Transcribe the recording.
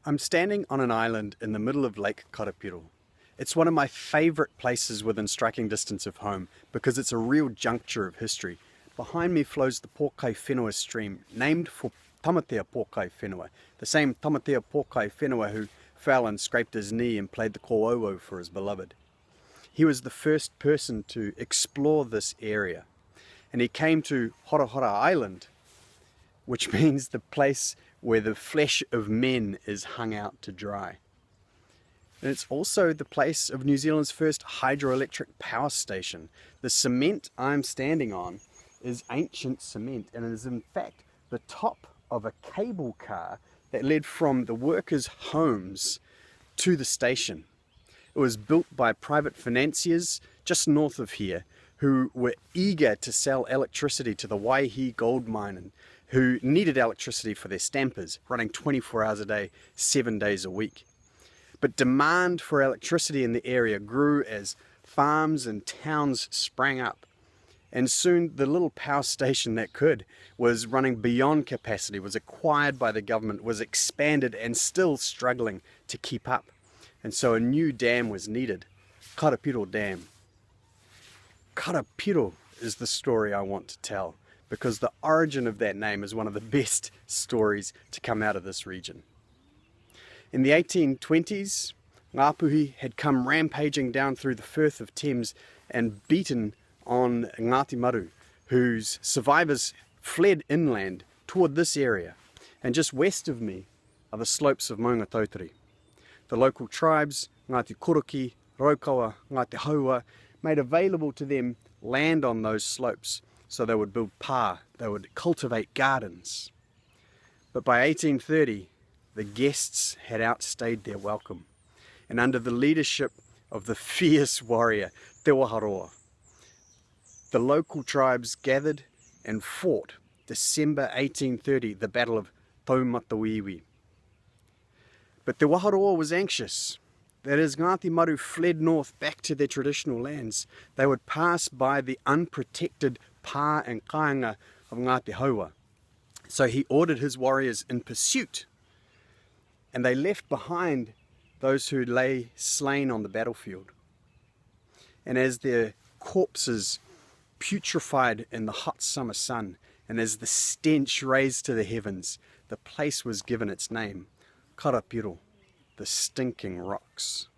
I'm standing on an island in the middle of Lake Karapiro. It's one of my favourite places within striking distance of home because it's a real juncture of history. Behind me flows the Pokai Whenua stream, named for Tamatea Pokai Whenua, the same Tamatea Pokai Whenua who fell and scraped his knee and played the kōʻauʻau for his beloved. He was the first person to explore this area, and he came to Horahora Island, which means the place where the flesh of men is hung out to dry. And it's also the place of New Zealand's first hydroelectric power station. The cement I'm standing on is ancient cement, and it is in fact the top of a cable car that led from the workers' homes to the station. It was built by private financiers just north of here who were eager to sell electricity to the Waihi gold mine and who needed electricity for their stampers, running 24 hours a day, 7 days a week. But demand for electricity in the area grew as farms and towns sprang up. And soon the little power station that could was running beyond capacity, was acquired by the government, was expanded and still struggling to keep up. And so a new dam was needed, Karapiro Dam. Karapiro is the story I want to tell, because the origin of that name is one of the best stories to come out of this region. In the 1820s, Ngāpuhi had come rampaging down through the Firth of Thames and beaten on Ngāti Maru, whose survivors fled inland toward this area. And just west of me are the slopes of Maunga Tautari. The local tribes, Ngāti Koroki, Raukawa, Ngāti Haua, made available to them land on those slopes so they would build pā, they would cultivate gardens. But by 1830, the guests had outstayed their welcome, and under the leadership of the fierce warrior Te Waharoa, the local tribes gathered and fought December 1830, the Battle of Taumatawiwi. But Te Waharoa was anxious that as Ngāti Maru fled north back to their traditional lands, they would pass by the unprotected pā and kāinga of Ngāti Haua. So he ordered his warriors in pursuit, and they left behind those who lay slain on the battlefield. And as their corpses putrefied in the hot summer sun, and as the stench raised to the heavens, the place was given its name, Karapiro, the stinking rocks.